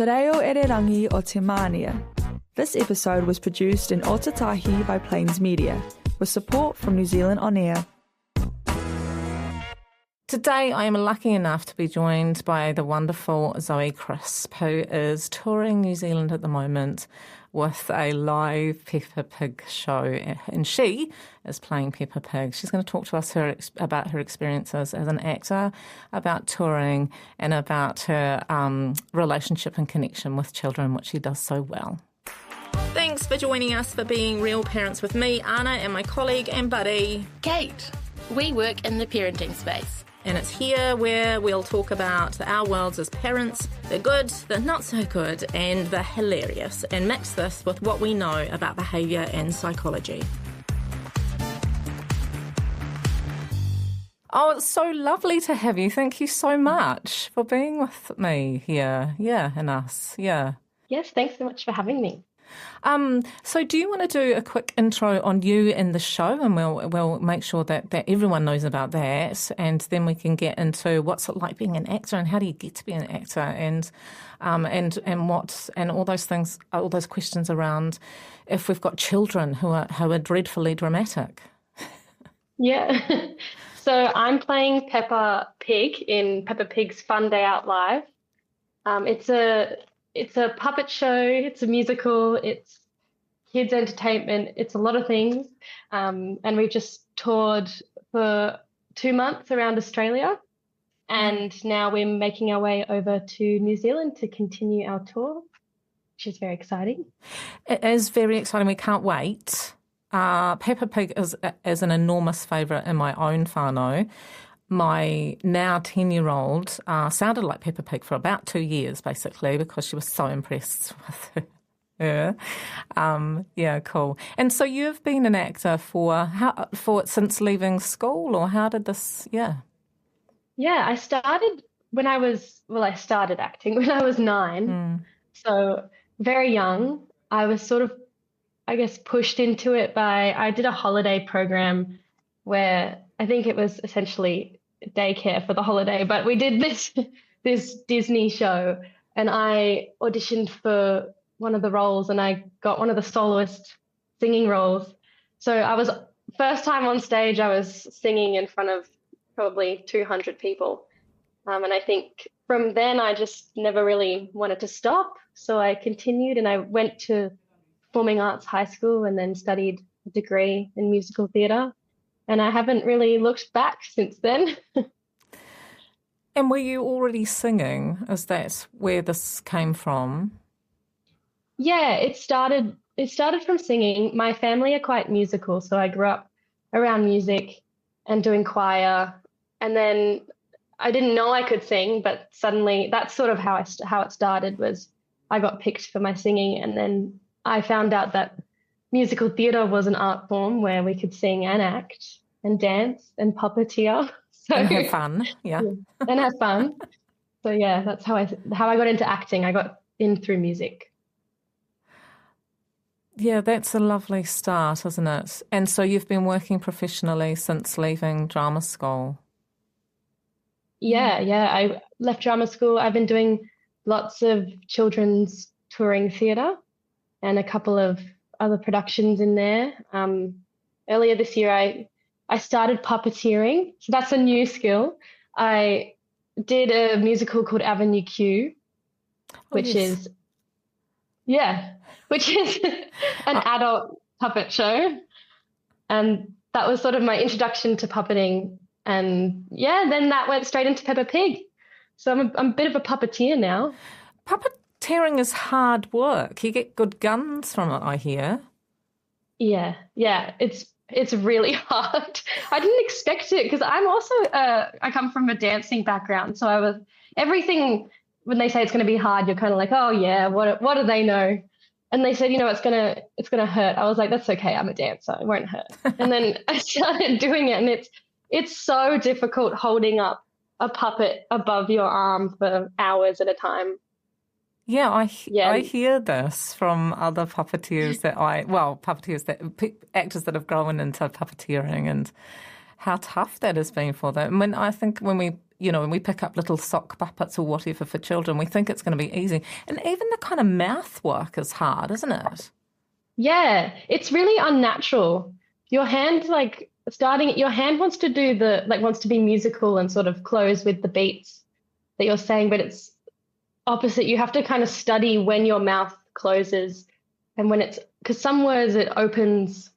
Te reo ererangi o Te Mānia. This episode was produced in Otatahi by Plains Media, with support from New Zealand On Air. Today I am lucky enough to be joined by the wonderful Zoe Crisp, who is touring New Zealand at the moment with a live Peppa Pig show, and she is playing Peppa Pig. She's going to talk to us about her experiences as an actor, about touring, and about her relationship and connection with children, which she does so well. Thanks for joining us for Being Real Parents with me, Anna, and my colleague and buddy, Kate. We work in the parenting space. And it's here where we'll talk about our worlds as parents, the good, the not so good, and the hilarious, and mix this with what we know about behaviour and psychology. Oh, it's so lovely to have you. Thank you so much for being with me here. Yeah, and us. Yeah. Yes, thanks so much for having me. So do you want to do a quick intro on you and the show, and we'll make sure that everyone knows about that, and then we can get into what's it like being an actor and how do you get to be an actor, and all those things, all those questions around if we've got children who are dreadfully dramatic. Yeah. So I'm playing Peppa Pig in Peppa Pig's Fun Day Out Live. It's a puppet show, it's a musical, it's kids' entertainment, it's a lot of things. And we just toured for 2 months around Australia. And now we're making our way over to New Zealand to continue our tour, which is very exciting. It is very exciting. We can't wait. Peppa Pig is an enormous favourite in my own whānau. My now 10-year-old sounded like Peppa Pig for about 2 years, basically, because she was so impressed with her. Yeah, cool. And so you've been an actor since leaving school, or how did this? Yeah. Yeah, I started acting when I was 9. So very young. I was sort of, I guess, pushed into it I did a holiday program where I think it was essentially daycare for the holiday, but we did this Disney show, and I auditioned for one of the roles and I got one of the soloist singing roles. So I was first time on stage, I was singing in front of probably 200 people. And I think from then I just never really wanted to stop. So I continued and I went to Performing Arts High School and then studied a degree in musical theatre. And I haven't really looked back since then. And were you already singing? Is that where this came from? Yeah, it started from singing. My family are quite musical, so I grew up around music and doing choir. And then I didn't know I could sing, but suddenly that's sort of how it started. Was I got picked for my singing, and then I found out that musical theatre was an art form where we could sing and act and dance and puppeteer. So, and have fun, yeah. And have fun. So yeah, that's how I got into acting. I got in through music. Yeah, that's a lovely start, isn't it? And so you've been working professionally since leaving drama school. Yeah. I left drama school. I've been doing lots of children's touring theatre and a couple of other productions in there. Earlier this year, I started puppeteering. So that's a new skill. I did a musical called Avenue Q, which is an adult puppet show. And that was sort of my introduction to puppeting. And yeah, then that went straight into Peppa Pig. So I'm a bit of a puppeteer now. Puppeteering is hard work. You get good guns from it, I hear. Yeah, it's really hard. I didn't expect it because I'm also I come from a dancing background, so everything when they say it's going to be hard, you're kind of like, oh yeah, what do they know? And they said, it's gonna hurt. I was like, that's okay, I'm a dancer, it won't hurt. And then I started doing it, and it's so difficult holding up a puppet above your arm for hours at a time. Yeah, I hear this from other puppeteers actors that have grown into puppeteering, and how tough that has been for them. I think when we when we pick up little sock puppets or whatever for children, we think it's going to be easy. And even the kind of mouth work is hard, isn't it? Yeah, it's really unnatural. Your hand, your hand wants to do wants to be musical and sort of close with the beats that you're saying, but it's opposite. You have to kind of study when your mouth closes and because some words it opens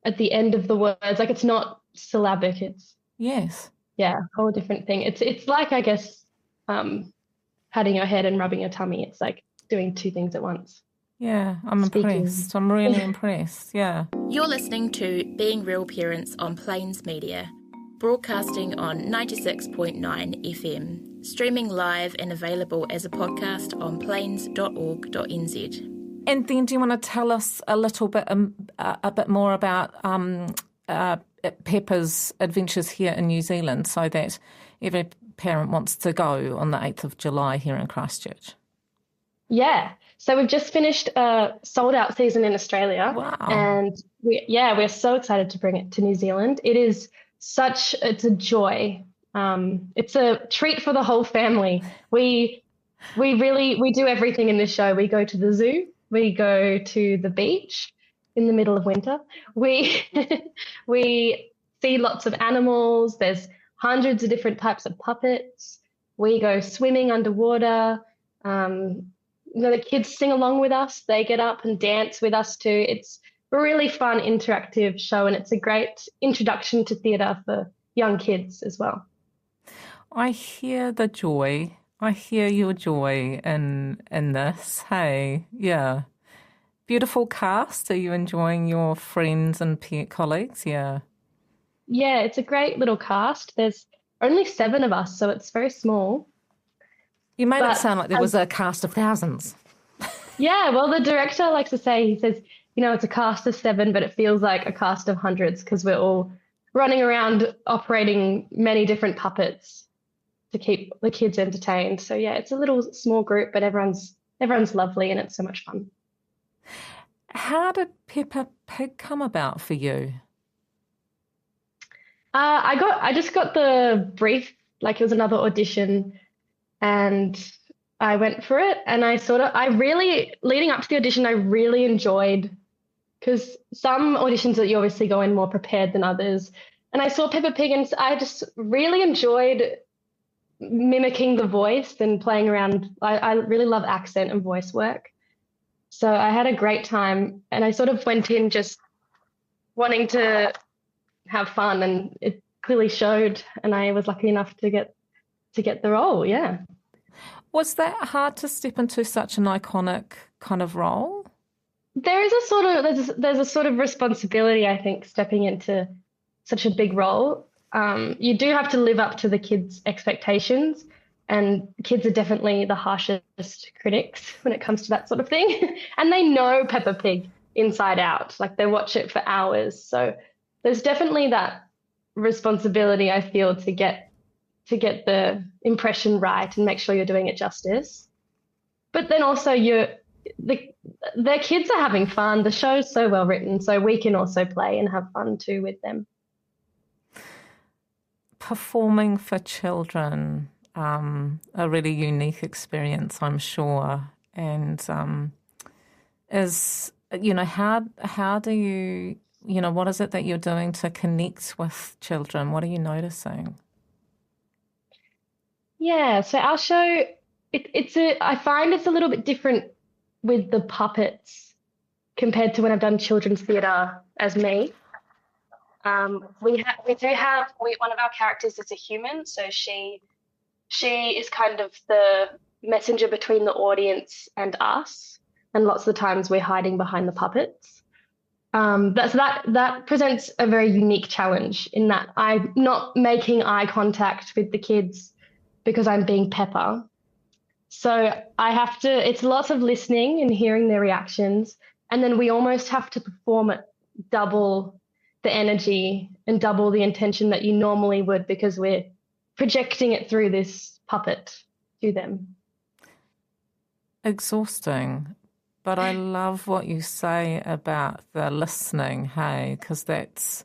at the end of the words, like it's not syllabic. Yes. Yeah, a whole different thing. It's like, I guess, patting your head and rubbing your tummy. It's like doing two things at once. Yeah, I'm impressed. I'm really impressed, yeah. You're listening to Being Real Parents on Plains Media, broadcasting on 96.9 FM, streaming live and available as a podcast on plains.org.nz. And then do you want to tell us a little bit more about Peppa's adventures here in New Zealand so that every parent wants to go on the 8th of July here in Christchurch? Yeah. So we've just finished a sold-out season in Australia. Wow. And we're so excited to bring it to New Zealand. It's a joy. It's a treat for the whole family. We do everything in this show. We go to the zoo. We go to the beach in the middle of winter. We see lots of animals. There's hundreds of different types of puppets. We go swimming underwater. The kids sing along with us. They get up and dance with us too. It's a really fun, interactive show, and it's a great introduction to theatre for young kids as well. I hear the joy. I hear your joy in this. Hey, yeah. Beautiful cast. Are you enjoying your friends and colleagues? Yeah. Yeah, it's a great little cast. There's only 7 of us, so it's very small. You made it sound like there was a cast of thousands. Yeah, well, the director likes to say, he says, it's a cast of 7, but it feels like a cast of hundreds because we're all running around operating many different puppets to keep the kids entertained. So yeah, it's a little small group, but everyone's lovely and it's so much fun. How did Peppa Pig come about for you? I just got the brief, like it was another audition, and I went for it. And leading up to the audition, I really enjoyed, because some auditions that you obviously go in more prepared than others. And I saw Peppa Pig and I just really enjoyed mimicking the voice and playing around. I really love accent and voice work. So I had a great time, and I sort of went in just wanting to have fun, and it clearly showed, and I was lucky enough to get the role. Yeah. Was that hard to step into such an iconic kind of role? There's a sort of responsibility, I think, stepping into such a big role. You do have to live up to the kids' expectations, and kids are definitely the harshest critics when it comes to that sort of thing. And they know Peppa Pig inside out, like they watch it for hours. So there's definitely that responsibility, I feel, to get the impression right and make sure you're doing it justice. But then also their kids are having fun. The show's so well written, so we can also play and have fun too with them. Performing for children, a really unique experience, I'm sure. And how do you, what is it that you're doing to connect with children? What are you noticing? Yeah, so our show, I find it's a little bit different with the puppets compared to when I've done children's theatre as me. One of our characters is a human, so she is kind of the messenger between the audience and us, and lots of the times we're hiding behind the puppets. That presents a very unique challenge in that I'm not making eye contact with the kids because I'm being Peppa. So it's lots of listening and hearing their reactions, and then we almost have to perform at double the energy and double the intention that you normally would, because we're projecting it through this puppet to them. Exhausting. But I love what you say about the listening, hey, because that's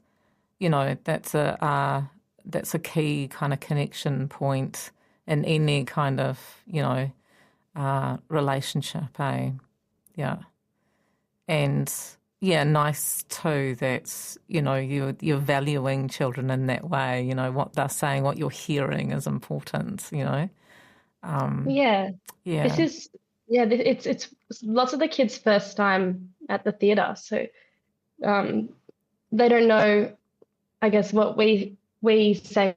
that's a key kind of connection point in any kind of, relationship, eh? Yeah. And yeah, nice too that, you're valuing children in that way, what they're saying, what you're hearing is important, Yeah. Yeah. It's lots of the kids' first time at the theatre, so they don't know, I guess, what we say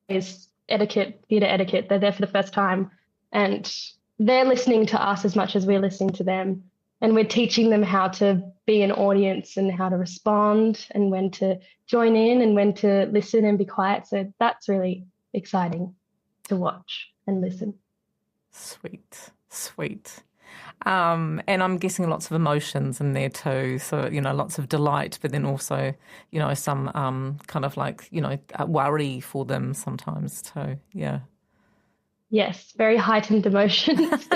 is etiquette, theatre etiquette. They're there for the first time, and they're listening to us as much as we're listening to them, and we're teaching them how to be an audience and how to respond and when to join in and when to listen and be quiet. So that's really exciting to watch and listen. Sweet. And I'm guessing lots of emotions in there too. So, lots of delight, but then also, some kind of like, worry for them sometimes too. Yeah. Yes, very heightened emotions.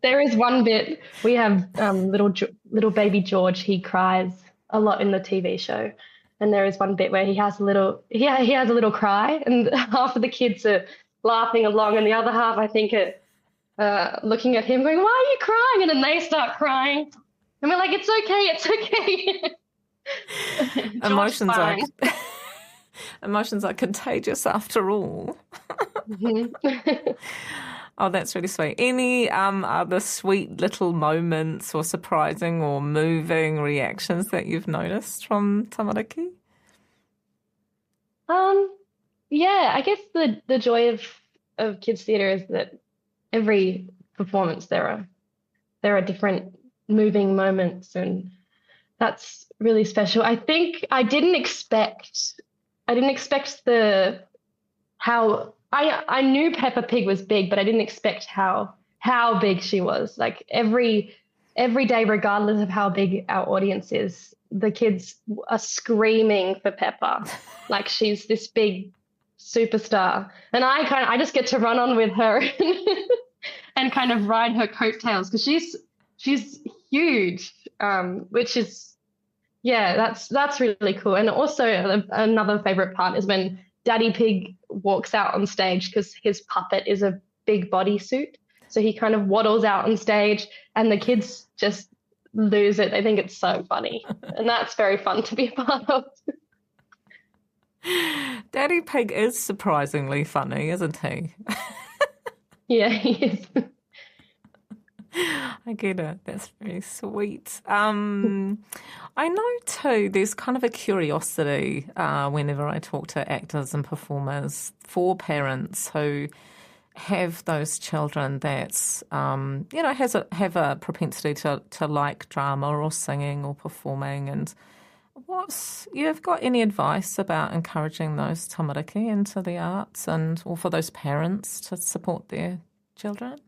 There is one bit we have little baby George. He cries a lot in the TV show, and there is one bit where he has a little cry, and half of the kids are laughing along, and the other half, I think, are looking at him, going, "Why are you crying?" And then they start crying, and we're like, "It's okay." Emotions are contagious after all. Mm-hmm. Oh, that's really sweet. Any other sweet little moments or surprising or moving reactions that you've noticed from tamariki? Yeah, I guess the joy of kids theatre is that every performance there are different moving moments, and that's really special. I think I didn't expect how I knew Peppa Pig was big, but I didn't expect how big she was. Like every day, regardless of how big our audience is, the kids are screaming for Peppa, like she's this big superstar. And I just get to run on with her and kind of ride her coattails because she's huge, which is, yeah, that's really cool. And also another favorite part is when Daddy Pig walks out on stage because his puppet is a big bodysuit. So he kind of waddles out on stage and the kids just lose it. They think it's so funny. And that's very fun to be a part of. Daddy Pig is surprisingly funny, isn't he? Yeah, he is. I get it. That's very sweet. I know too, there's kind of a curiosity whenever I talk to actors and performers for parents who have those children that, have a propensity to like drama or singing or performing. And you've got any advice about encouraging those tamariki into the arts or for those parents to support their children?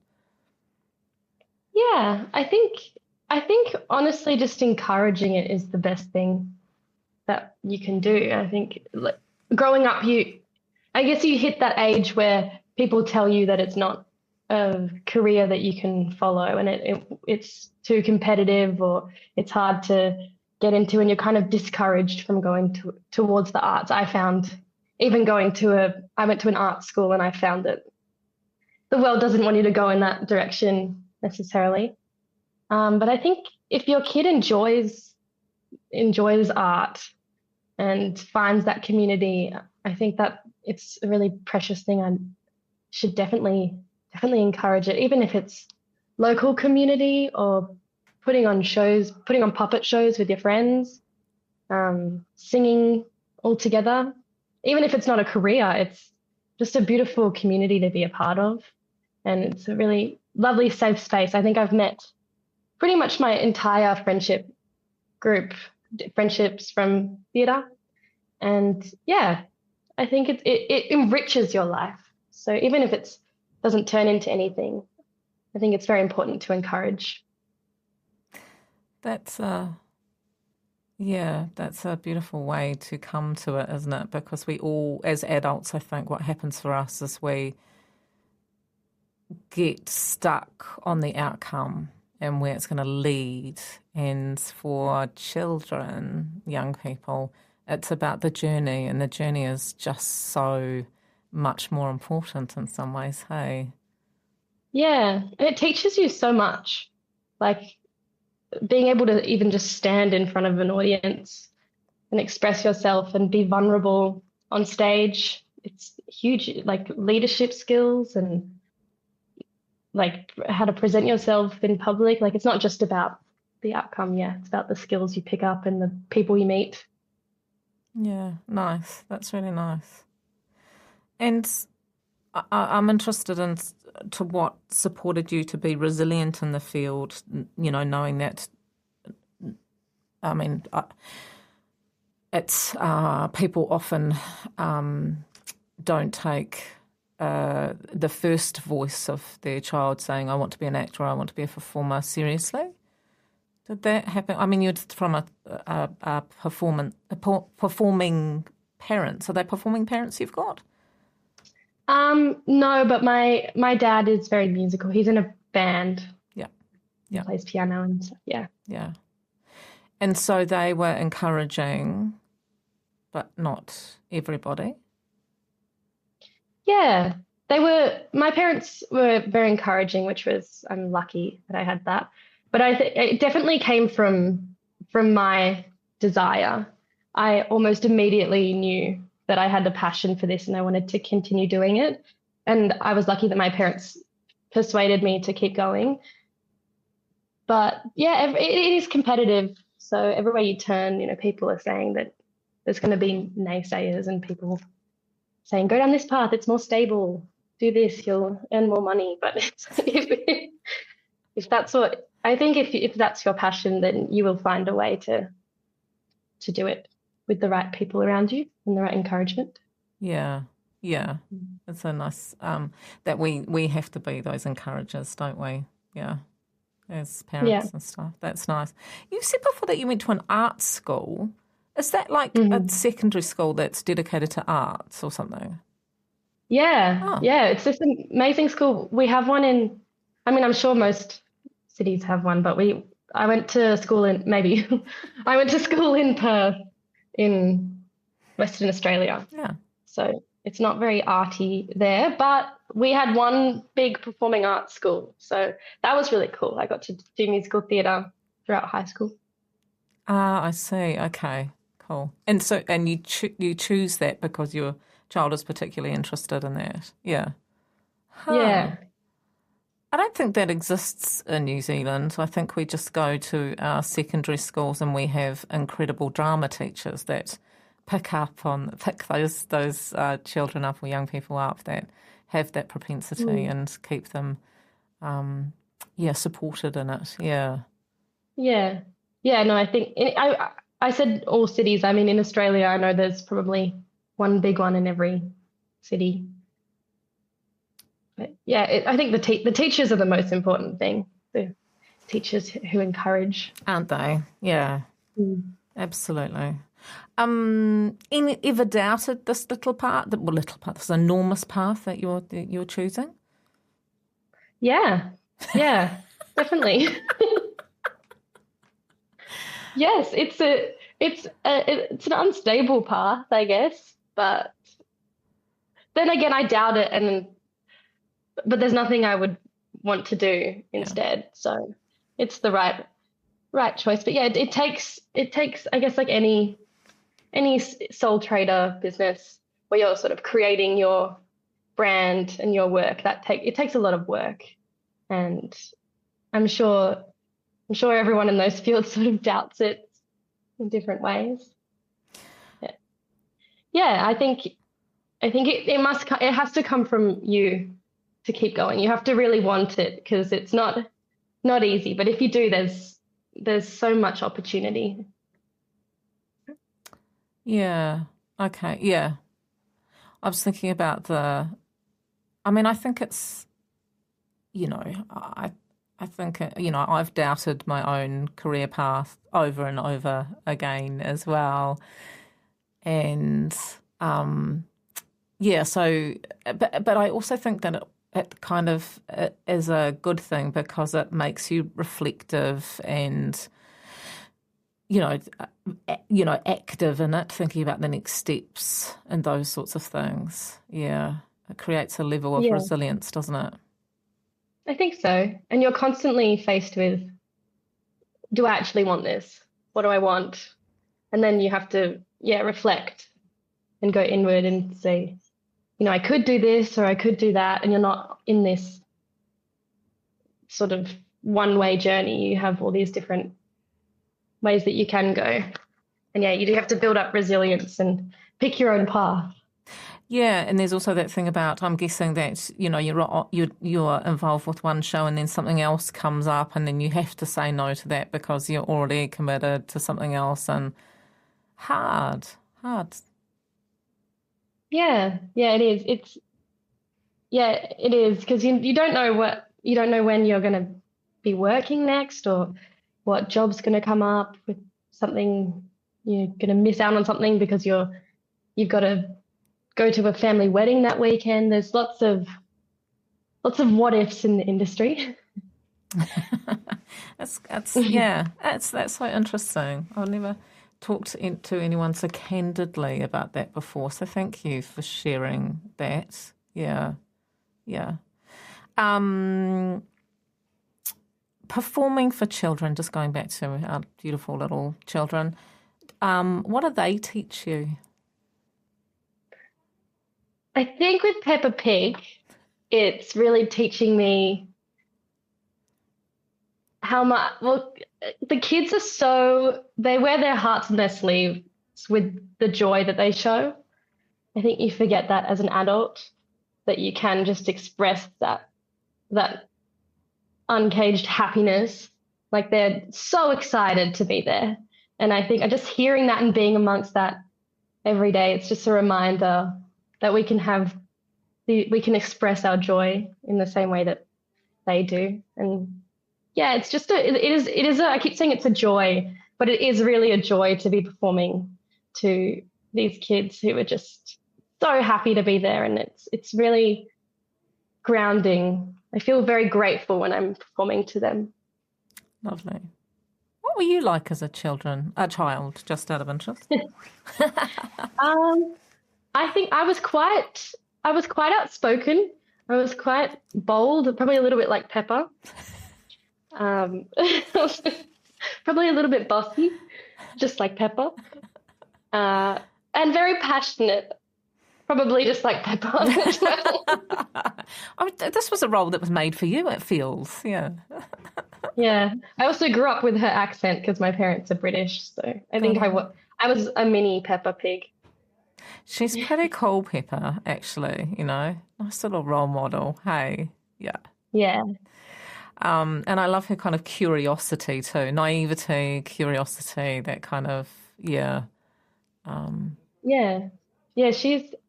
Yeah, I think honestly just encouraging it is the best thing that you can do. I think like, growing up, I guess you hit that age where people tell you that it's not a career that you can follow and it's too competitive or it's hard to get into, and you're kind of discouraged from going towards the arts. I found even I went to an art school and I found that the world doesn't want you to go in that direction necessarily. But I think if your kid enjoys art and finds that community, I think that it's a really precious thing. I should definitely encourage it, even if it's local community or putting on puppet shows with your friends, singing all together. Even if it's not a career, it's just a beautiful community to be a part of. And it's a really lovely, safe space. I think I've met pretty much my entire friendships from theatre. And yeah, I think it enriches your life. So even if it doesn't turn into anything, I think it's very important to encourage. That's a beautiful way to come to it, isn't it? Because we all, as adults, I think what happens for us is we get stuck on the outcome and where it's going to lead. And for children, young people, It's about the journey, and the journey is just so much more important in some ways, hey? Yeah, and it teaches you so much. Like being able to even just stand in front of an audience and express yourself and be vulnerable on stage. It's huge, like leadership skills and like how to present yourself in public. Like it's not just about the outcome, yeah, it's about the skills you pick up and the people you meet. Yeah, nice. That's really nice. And I'm interested in to what supported you to be resilient in the field, knowing that, I mean, it's people often don't take the first voice of their child saying, I want to be an actor, or I want to be a performer, seriously. Did that happen? I mean, you're from a performing parents. Are they performing parents you've got? No, but my dad is very musical. He's in a band. Yeah. He plays piano and stuff. Yeah. Yeah. And so they were encouraging, but not everybody. Yeah. My parents were very encouraging, I'm lucky that I had that. But it definitely came from my desire. I almost immediately knew that I had a passion for this and I wanted to continue doing it. And I was lucky that my parents persuaded me to keep going. But yeah, it is competitive. So everywhere you turn, people are saying that there's going to be naysayers and people saying, go down this path, it's more stable, do this, you'll earn more money. But if that's if that's your passion, then you will find a way to do it with the right people around you and the right encouragement. Yeah. It's so nice that we have to be those encouragers, don't we? Yeah, as parents and stuff. That's nice. You said before that you went to an art school. Is that like a secondary school that's dedicated to arts or something? Yeah, it's this amazing school. We have one I'm sure most cities have one, but I went to school in Perth in Western Australia. Yeah. So it's not very arty there, but we had one big performing arts school. So that was really cool. I got to do musical theatre throughout high school. Ah, I see. Okay, cool. And so, you choose that because your child is particularly interested in that. Yeah. Huh. Yeah. I don't think that exists in New Zealand. I think we just go to our secondary schools and we have incredible drama teachers that pick those children up or young people up that have that propensity and keep them, supported in it. Yeah. Yeah. Yeah. No, I think I said all cities. I mean, in Australia, I know there's probably one big one in every city. But yeah, I think the teachers are the most important thing. The teachers who encourage, aren't they? Yeah, absolutely. Ever doubted this little path, this enormous path that you're choosing? Yeah, definitely. Yes, it's an unstable path, I guess, but then again, I doubt it, but there's nothing I would want to do instead. So it's the right choice. But yeah, it takes, I guess, like any sole trader business where you're sort of creating your brand and your work, it takes a lot of work. And I'm sure everyone in those fields sort of doubts it in different ways. Yeah, I think it has to come from you to keep going. You have to really want it because it's not easy. But if you do, there's so much opportunity. Yeah. Okay. Yeah. I was thinking about I think it's, I think, I've doubted my own career path over and over again as well. And, so, but I also think that it kind of is a good thing because it makes you reflective and active in it, thinking about the next steps and those sorts of things. Yeah, it creates a level of resilience, doesn't it? I think so. And you're constantly faced with, do I actually want this? What do I want? And then you have to, reflect and go inward and say, I could do this or I could do that. And you're not in this sort of one-way journey. You have all these different ways that you can go. And you do have to build up resilience and pick your own path. Yeah, and there's also that thing about, I'm guessing that, you're involved with one show and then something else comes up and then you have to say no to that because you're already committed to something else, and hard. Yeah, it is. It is, because you don't know when you're going to be working next or what job's going to come up with something. You're going to miss out on something because you've got to go to a family wedding that weekend. There's lots of what ifs in the industry. That's so interesting. I've never talked to anyone so candidly about that before. So thank you for sharing that. Yeah. Performing for children, just going back to our beautiful little children, what do they teach you? I think with Peppa Pig, it's really teaching me how much, the kids they wear their hearts on their sleeves with the joy that they show. I think you forget that as an adult, that you can just express that uncaged happiness. Like, they're so excited to be there. And I think just hearing that and being amongst that every day, it's just a reminder that we can express our joy in the same way that they do. And it's just I keep saying it's a joy, but it is really a joy to be performing to these kids who are just so happy to be there, and it's really grounding. I feel very grateful when I'm performing to them. Lovely. What were you like as a child, just out of interest? I think I was quite outspoken. I was quite bold, probably a little bit like Peppa. Probably a little bit bossy, just like Peppa. And very passionate, probably just like Peppa. This was a role that was made for you, it feels. Yeah. Yeah. I also grew up with her accent because my parents are British, so I think I was a mini Peppa Pig. She's pretty cool, Peppa, actually, Nice little role model, hey? Yeah. Yeah. And I love her kind of curiosity too, naivety, curiosity, that kind of, Yeah.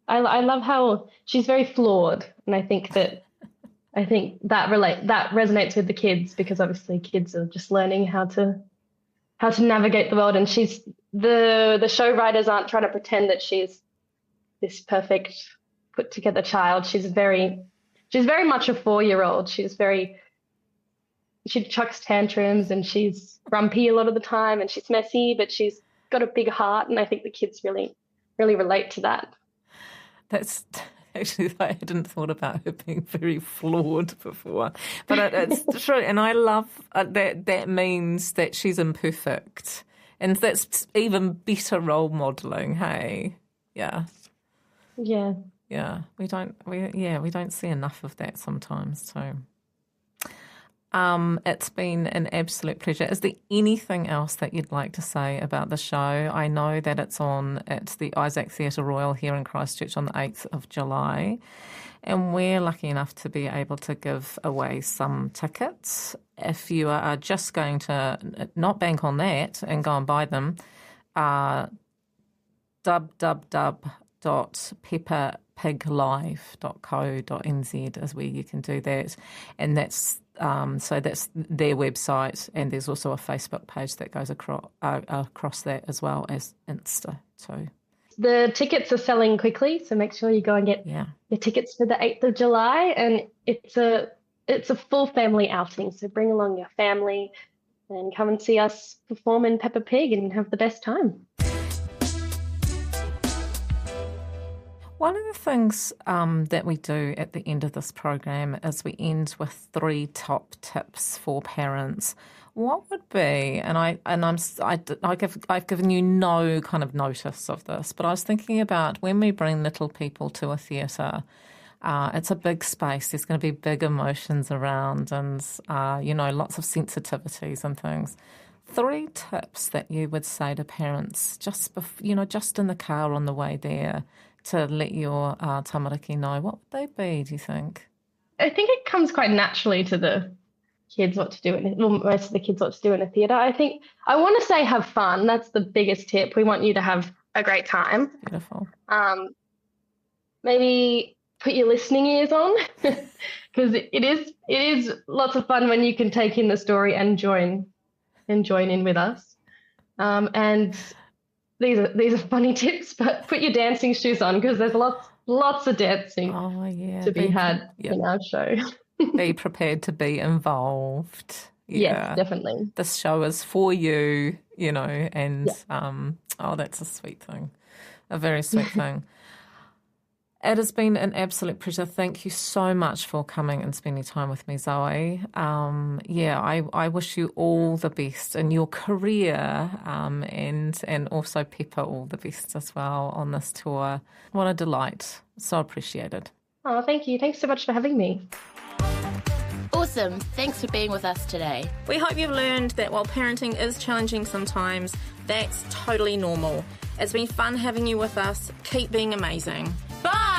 I love how she's very flawed, and I think that resonates with the kids, because obviously kids are just learning how to navigate the world, and the show writers aren't trying to pretend that she's this perfect put together child. She's very much a 4-year-old. She chucks tantrums and she's grumpy a lot of the time and she's messy, but she's got a big heart, and I think the kids really, really relate to that. That's actually, I hadn't thought about her being very flawed before, but it's true. And I love that means that she's imperfect, and that's even better role modelling. Hey, yeah. We don't see enough of that sometimes. So, it's been an absolute pleasure. Is there anything else that you'd like to say about the show? I know that it's the Isaac Theatre Royal here in Christchurch on the 8th of July, and we're lucky enough to be able to give away some tickets. If you are just going to not bank on that and go and buy them, www.peppapiglive.co.nz is where you can do that, and that's their website, and there's also a Facebook page that goes across that, as well as Insta too. The tickets are selling quickly, so make sure you go and get your tickets for the 8th of July, and it's a full family outing, so bring along your family. and come and see us perform in Peppa Pig and have the best time. One of the things that we do at the end of this program is we end with 3 top tips for parents. What would be, I've given you no kind of notice of this, but I was thinking about when we bring little people to a theatre, it's a big space. There's going to be big emotions around and, lots of sensitivities and things. 3 tips that you would say to parents just in the car on the way there to let your tamariki know, what would they be, do you think? I think it comes quite naturally to the kids what to do, most of the kids what to do in a theatre. I think I want to say have fun. That's the biggest tip. We want you to have a great time. Beautiful. Maybe put your listening ears on because it is lots of fun when you can take in the story and join in with us. And these are funny tips, but put your dancing shoes on because there's lots of dancing to be had in our show. Be prepared to be involved. Yes, definitely. This show is for you, and that's a sweet thing, a very sweet thing. It has been an absolute pleasure. Thank you so much for coming and spending time with me, Zoe. I wish you all the best in your career and also Peppa all the best as well on this tour. What a delight. So appreciated. Oh, thank you. Thanks so much for having me. Awesome. Thanks for being with us today. We hope you've learned that while parenting is challenging sometimes, that's totally normal. It's been fun having you with us. Keep being amazing. Bye!